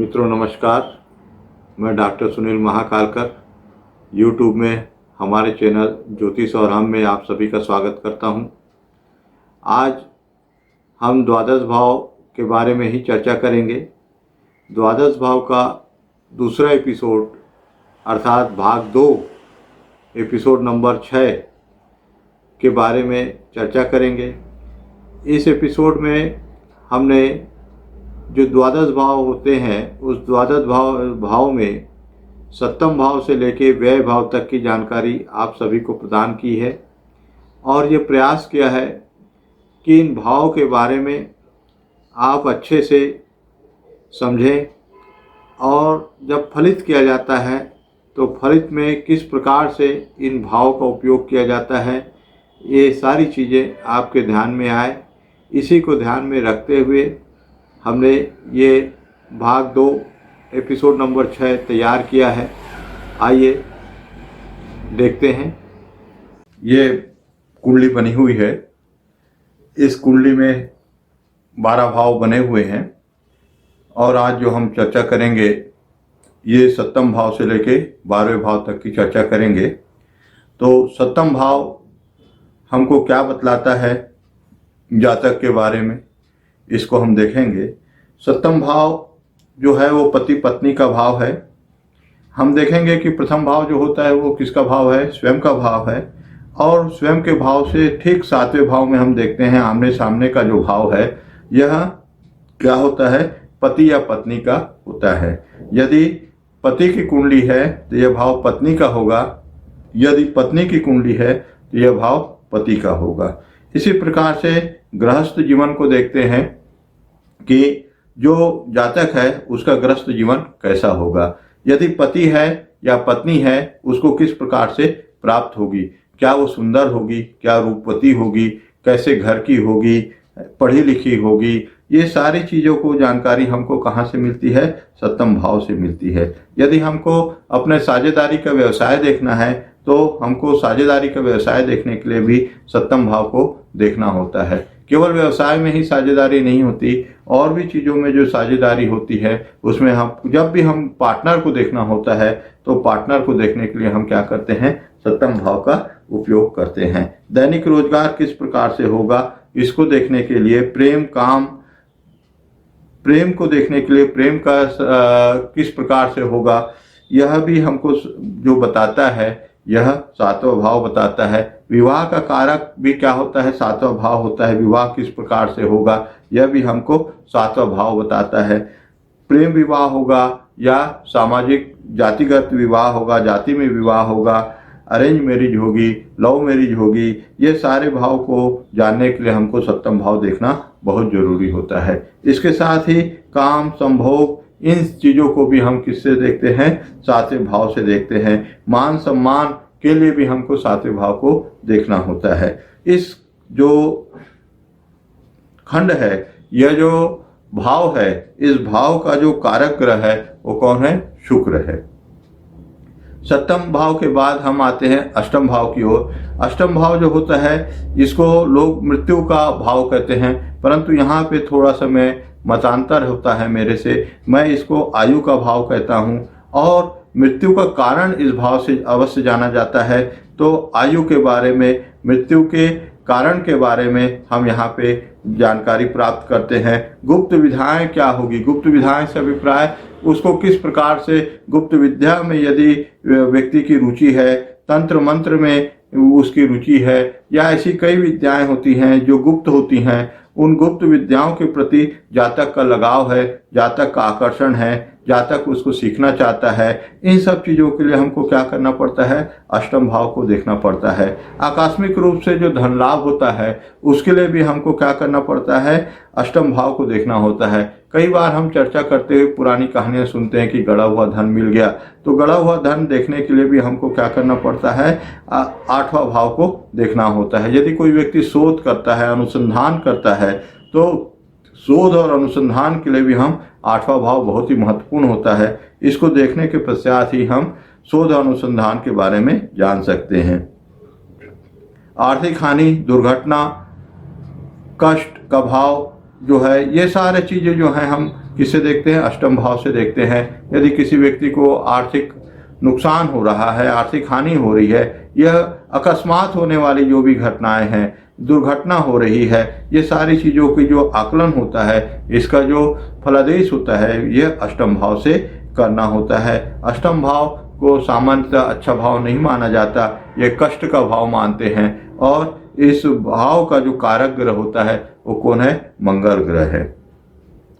मित्रों नमस्कार। मैं डॉक्टर सुनील महाकालकर यूट्यूब में हमारे चैनल ज्योतिष और हम में आप सभी का स्वागत करता हूं। आज हम द्वादश भाव के बारे में ही चर्चा करेंगे। द्वादश भाव का दूसरा एपिसोड अर्थात भाग 2 एपिसोड नंबर 6 के बारे में चर्चा करेंगे। इस एपिसोड में हमने जो द्वादश भाव होते हैं उस द्वादश भाव में सप्तम भाव से लेकर व्यय भाव तक की जानकारी आप सभी को प्रदान की है और ये प्रयास किया है कि इन भाव के बारे में आप अच्छे से समझें और जब फलित किया जाता है तो फलित में किस प्रकार से इन भाव का उपयोग किया जाता है, ये सारी चीज़ें आपके ध्यान में आए। इसी को ध्यान में रखते हुए हमने ये भाग 2 एपिसोड नंबर 6 तैयार किया है। आइए देखते हैं। ये कुंडली बनी हुई है। इस कुंडली में 12 भाव बने हुए हैं और आज जो हम चर्चा करेंगे ये सप्तम भाव से लेके 12वें भाव तक की चर्चा करेंगे। तो सप्तम भाव हमको क्या बतलाता है जातक के बारे में, इसको हम देखेंगे। सप्तम भाव जो है वो पति पत्नी का भाव है। हम देखेंगे कि प्रथम भाव जो होता है वो किसका भाव है, स्वयं का भाव है। और स्वयं के भाव से ठीक 7वें भाव में हम देखते हैं आमने सामने का जो भाव है यह क्या होता है, पति या पत्नी का होता है। यदि पति की कुंडली है तो यह भाव पत्नी का होगा, यदि पत्नी की कुंडली है तो यह भाव पति का होगा। इसी प्रकार से गृहस्थ जीवन को देखते हैं कि जो जातक है उसका गृहस्थ जीवन कैसा होगा। यदि पति है या पत्नी है उसको किस प्रकार से प्राप्त होगी, क्या वो सुंदर होगी, क्या रूपवती होगी, कैसे घर की होगी, पढ़ी लिखी होगी, ये सारी चीज़ों को जानकारी हमको कहाँ से मिलती है, सप्तम भाव से मिलती है। यदि हमको अपने साझेदारी का व्यवसाय देखना है तो हमको साझेदारी का व्यवसाय देखने के लिए भी सप्तम भाव को देखना होता है। केवल व्यवसाय में ही साझेदारी नहीं होती, और भी चीज़ों में जो साझेदारी होती है उसमें हम जब भी हम पार्टनर को देखना होता है तो पार्टनर को देखने के लिए हम क्या करते हैं, सप्तम भाव का उपयोग करते हैं। दैनिक रोजगार किस प्रकार से होगा इसको देखने के लिए, प्रेम को देखने के लिए प्रेम का किस प्रकार से होगा यह भी हमको जो बताता है, यह 7वां भाव बताता है। विवाह का कारक भी क्या होता है, 7वां भाव होता है। विवाह किस प्रकार से होगा यह भी हमको 7वां भाव बताता है। प्रेम विवाह होगा या सामाजिक जातिगत विवाह होगा, जाति में विवाह होगा, अरेंज मैरिज होगी, लव मैरिज होगी, ये सारे भाव को जानने के लिए हमको सप्तम भाव देखना बहुत जरूरी होता है। इसके साथ ही काम, संभोग, इन चीज़ों को भी हम किससे देखते हैं, 7वें भाव से देखते हैं। मान सम्मान के लिए भी हमको 7वें भाव को देखना होता है। इस जो खंड है, यह जो भाव है, इस भाव का जो कारक ग्रह है वो कौन है, शुक्र है। सप्तम भाव के बाद हम आते हैं अष्टम भाव की ओर। अष्टम भाव जो होता है इसको लोग मृत्यु का भाव कहते हैं, परंतु यहाँ पे थोड़ा सा मैं मतांतर होता है मेरे से, मैं इसको आयु का भाव कहता हूँ। और मृत्यु का कारण इस भाव से अवश्य जाना जाता है, तो आयु के बारे में, मृत्यु के कारण के बारे में हम यहाँ पे जानकारी प्राप्त करते हैं। गुप्त विधाएं क्या होगी, गुप्त विधाएं से अभिप्राय उसको किस प्रकार से, गुप्त विद्या में यदि व्यक्ति की रुचि है, तंत्र मंत्र में उसकी रुचि है, या ऐसी कई विद्याएं होती हैं जो गुप्त होती हैं, उन गुप्त विद्याओं के प्रति जातक का लगाव है, जातक का आकर्षण है, जातक उसको सीखना चाहता है। इन सब चीज़ों के लिए हमको क्या करना पड़ता है, अष्टम भाव को देखना पड़ता है। आकस्मिक रूप से जो धन लाभ होता है उसके लिए भी हमको क्या करना पड़ता है, अष्टम भाव को देखना होता है। कई बार हम चर्चा करते हुए पुरानी कहानियां सुनते हैं कि गड़ा हुआ धन मिल गया, तो गड़ा हुआ धन देखने के लिए भी हमको क्या करना पड़ता है, 8वां भाव को देखना होता है। यदि कोई व्यक्ति शोध करता है, अनुसंधान करता है, तो शोध और अनुसंधान के लिए भी हम 8वां भाव बहुत ही महत्वपूर्ण होता है। इसको देखने के पश्चात ही हम शोध और अनुसंधान के बारे में जान सकते हैं। आर्थिक हानि, दुर्घटना, कष्ट का भाव जो है, ये सारे चीज़ें जो हैं हम किससे देखते हैं? अष्टम भाव से देखते हैं। यदि किसी व्यक्ति को आर्थिक नुकसान हो रहा है, आर्थिक हानि हो रही है, यह अकस्मात होने वाली जो भी घटनाएं हैं, दुर्घटना हो रही है, ये सारी चीज़ों की जो आकलन होता है, इसका जो फलादेश होता है, यह अष्टम भाव से करना होता है। अष्टम भाव को सामान्यतः अच्छा भाव नहीं माना जाता, ये कष्ट का भाव मानते हैं। और इस भाव का जो कारक ग्रह होता है वो कौन है? मंगल ग्रह है।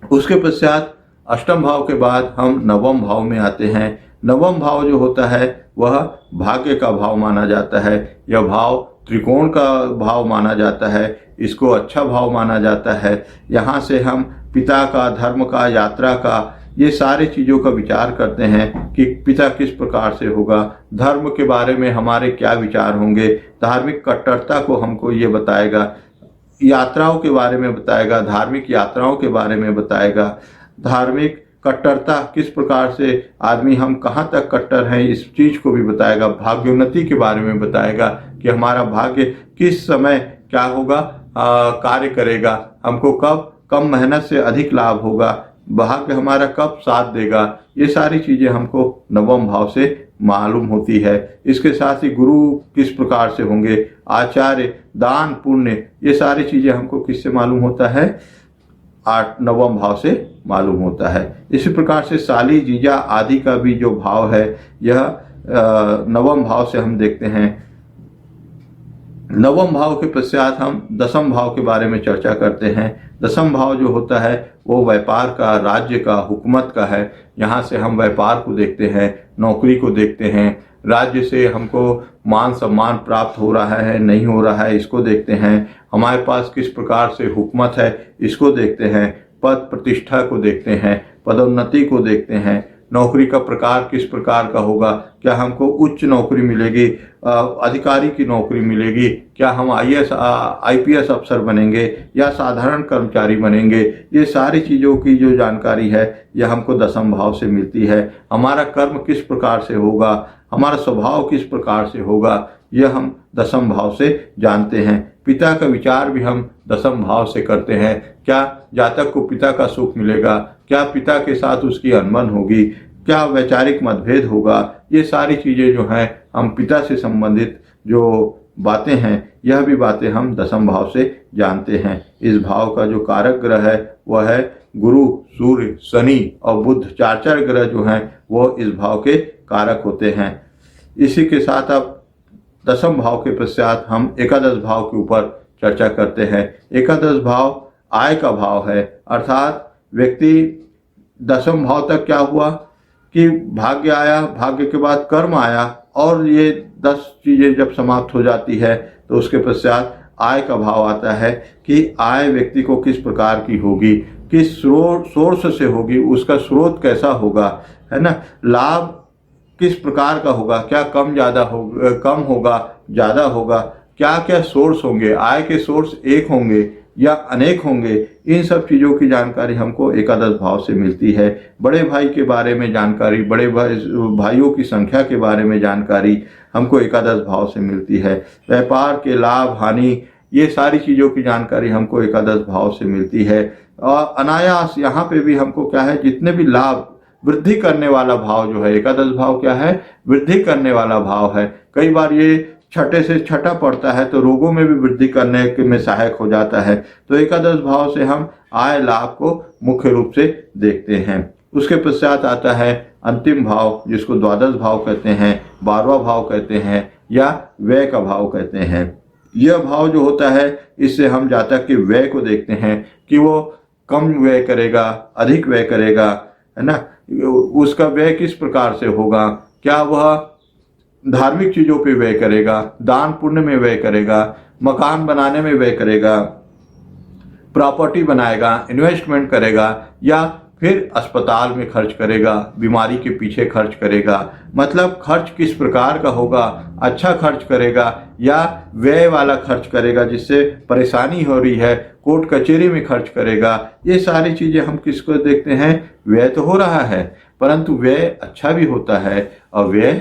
उसके पश्चात अष्टम भाव के बाद हम नवम भाव में आते हैं। नवम भाव जो होता है वह भाग्य का भाव माना जाता है। यह भाव त्रिकोण का भाव माना जाता है, इसको अच्छा भाव माना जाता है। यहाँ से हम पिता का, धर्म का, यात्रा का, ये सारी चीज़ों का विचार करते हैं कि पिता किस प्रकार से होगा, धर्म के बारे में हमारे क्या विचार होंगे, धार्मिक कट्टरता को हमको ये बताएगा, यात्राओं के बारे में बताएगा, धार्मिक यात्राओं के बारे में बताएगा, धार्मिक कट्टरता किस प्रकार से आदमी हम कहाँ तक कट्टर हैं इस चीज़ को भी बताएगा, भाग्योन्नति के बारे में बताएगा कि हमारा भाग्य किस समय क्या होगा, कार्य करेगा, हमको कब कम मेहनत से अधिक लाभ होगा, भाग्य हमारा कब साथ देगा। ये सारी चीज़ें हमको नवम भाव से मालूम होती है। इसके साथ ही गुरु किस प्रकार से होंगे, आचार्य, दान, पुण्य, ये सारी चीज़ें हमको किससे मालूम होता है? नवम भाव से मालूम होता है। इसी प्रकार से साली, जीजा आदि का भी जो भाव है यह नवम भाव से हम देखते हैं। नवम भाव के पश्चात हम दसम भाव के बारे में चर्चा करते हैं। दसम भाव जो होता है वो व्यापार का, राज्य का, हुकूमत का है। यहाँ से हम व्यापार को देखते हैं, नौकरी को देखते हैं, राज्य से हमको मान सम्मान प्राप्त हो रहा है नहीं हो रहा है इसको देखते हैं, हमारे पास किस प्रकार से हुकूमत है इसको देखते हैं, पद प्रतिष्ठा को देखते हैं, पदोन्नति को देखते हैं, नौकरी का प्रकार किस प्रकार का होगा, क्या हमको उच्च नौकरी मिलेगी, अधिकारी की नौकरी मिलेगी, क्या हम IPS अफसर बनेंगे या साधारण कर्मचारी बनेंगे, ये सारी चीज़ों की जो जानकारी है यह हमको दसम भाव से मिलती है। हमारा कर्म किस प्रकार से होगा, हमारा स्वभाव किस प्रकार से होगा, यह हम दसम भाव से जानते हैं। पिता का विचार भी हम दसम भाव से करते हैं। क्या जातक को पिता का सुख मिलेगा, क्या पिता के साथ उसकी अनबन होगी, क्या वैचारिक मतभेद होगा, ये सारी चीज़ें जो हैं हम पिता से संबंधित जो बातें हैं यह भी बातें हम दसम भाव से जानते हैं। इस भाव का जो कारक ग्रह है वह है गुरु, सूर्य, शनि और बुध, चार ग्रह जो हैं वो इस भाव के कारक होते हैं। इसी के साथ अब दसम भाव के पश्चात हम एकादश भाव के ऊपर चर्चा करते हैं। एकादश भाव आय का भाव है, अर्थात व्यक्ति दसम भाव तक क्या हुआ कि भाग्य आया, भाग्य के बाद कर्म आया, और ये 10 चीज़ें जब समाप्त हो जाती है तो उसके पश्चात आय का भाव आता है कि आय व्यक्ति को किस प्रकार की होगी, किस सोर्स से होगी, उसका स्रोत कैसा होगा, है ना, लाभ किस प्रकार का होगा, क्या कम ज़्यादा होगा, कम होगा, ज़्यादा होगा, क्या क्या सोर्स होंगे, आय के सोर्स एक होंगे या अनेक होंगे, इन सब चीज़ों की जानकारी हमको एकादश भाव से मिलती है। बड़े भाई के बारे में जानकारी, बड़े भाइयों की संख्या के बारे में जानकारी हमको एकादश भाव से मिलती है। व्यापार के लाभ हानि, ये सारी चीज़ों की जानकारी हमको एकादश भाव से मिलती है। और अनायास यहाँ पे भी हमको क्या है, जितने भी लाभ, वृद्धि करने वाला भाव जो है, एकादश भाव क्या है, वृद्धि करने वाला भाव है। कई बार ये छठे से छठा पड़ता है तो रोगों में भी वृद्धि करने में सहायक हो जाता है। तो एकादश भाव से हम आय लाभ को मुख्य रूप से देखते हैं। उसके पश्चात आता है अंतिम भाव, जिसको द्वादश भाव कहते हैं, 12वां भाव कहते हैं या व्यय का भाव कहते हैं। यह भाव जो होता है इससे हम जातक के व्यय को देखते हैं कि वो कम व्यय करेगा, अधिक व्यय करेगा, है ना, उसका व्यय किस प्रकार से होगा, क्या वह धार्मिक चीज़ों पे व्यय करेगा, दान पुण्य में व्यय करेगा, मकान बनाने में व्यय करेगा, प्रॉपर्टी बनाएगा, इन्वेस्टमेंट करेगा, या फिर अस्पताल में खर्च करेगा, बीमारी के पीछे खर्च करेगा। मतलब खर्च किस प्रकार का होगा, अच्छा खर्च करेगा या व्यय वाला खर्च करेगा जिससे परेशानी हो रही है, कोर्ट कचहरी में खर्च करेगा। ये सारी चीज़ें हम किसको देखते हैं, व्यय तो हो रहा है परंतु व्यय अच्छा भी होता है और व्यय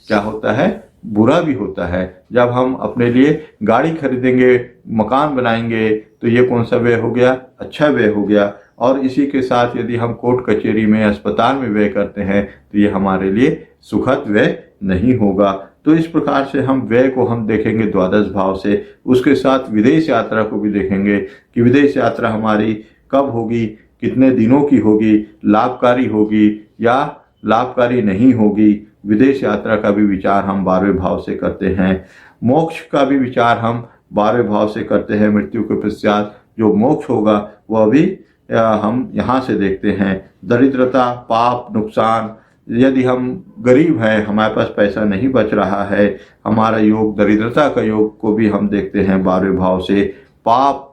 क्या होता है, बुरा भी होता है। जब हम अपने लिए गाड़ी खरीदेंगे, मकान बनाएंगे तो ये कौन सा व्यय हो गया, अच्छा व्यय हो गया। और इसी के साथ यदि हम कोर्ट कचहरी में, अस्पताल में व्यय करते हैं तो ये हमारे लिए सुखद व्यय नहीं होगा। तो इस प्रकार से हम व्यय को हम देखेंगे द्वादश भाव से। उसके साथ विदेश यात्रा को भी देखेंगे कि विदेश यात्रा हमारी कब होगी, कितने दिनों की होगी, लाभकारी होगी या लाभकारी नहीं होगी। विदेश यात्रा का भी विचार हम 12वें भाव से करते हैं। मोक्ष का भी विचार हम 12वें भाव से करते हैं। मृत्यु के पश्चात जो मोक्ष होगा वह भी हम यहाँ से देखते हैं। दरिद्रता, पाप, नुकसान, यदि हम गरीब हैं, हमारे पास पैसा नहीं बच रहा है, हमारा योग दरिद्रता का योग को भी हम देखते हैं 12वें भाव से। पाप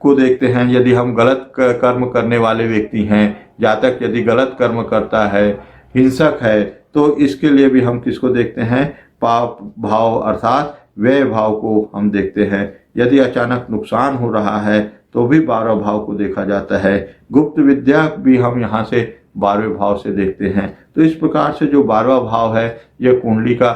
को देखते हैं, यदि हम गलत कर्म करने वाले व्यक्ति हैं, जातक यदि गलत कर्म करता है, हिंसक है, तो इसके लिए भी हम किसको देखते हैं, पाप भाव अर्थात व्यय भाव को हम देखते हैं। यदि अचानक नुकसान हो रहा है तो भी 12 भाव को देखा जाता है। गुप्त विद्या भी हम यहाँ से 12वें भाव से देखते हैं। तो इस प्रकार से जो 12वां भाव है यह कुंडली का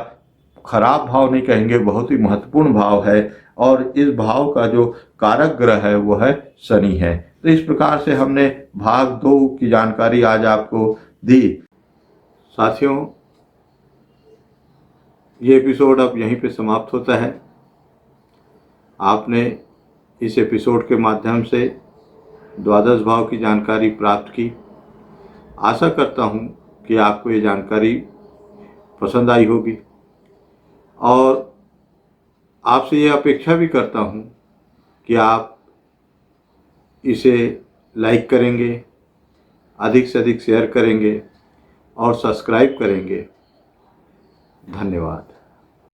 खराब भाव नहीं कहेंगे, बहुत ही महत्वपूर्ण भाव है। और इस भाव का जो कारक ग्रह है वो है शनि है। तो इस प्रकार से हमने भाग 2 की जानकारी आज आपको दी। साथियों, ये एपिसोड अब यहीं पे समाप्त होता है। आपने इस एपिसोड के माध्यम से द्वादश भाव की जानकारी प्राप्त की। आशा करता हूँ कि आपको ये जानकारी पसंद आई होगी और आपसे ये अपेक्षा भी करता हूँ कि आप इसे लाइक करेंगे, अधिक से अधिक शेयर करेंगे और सब्सक्राइब करेंगे। धन्यवाद।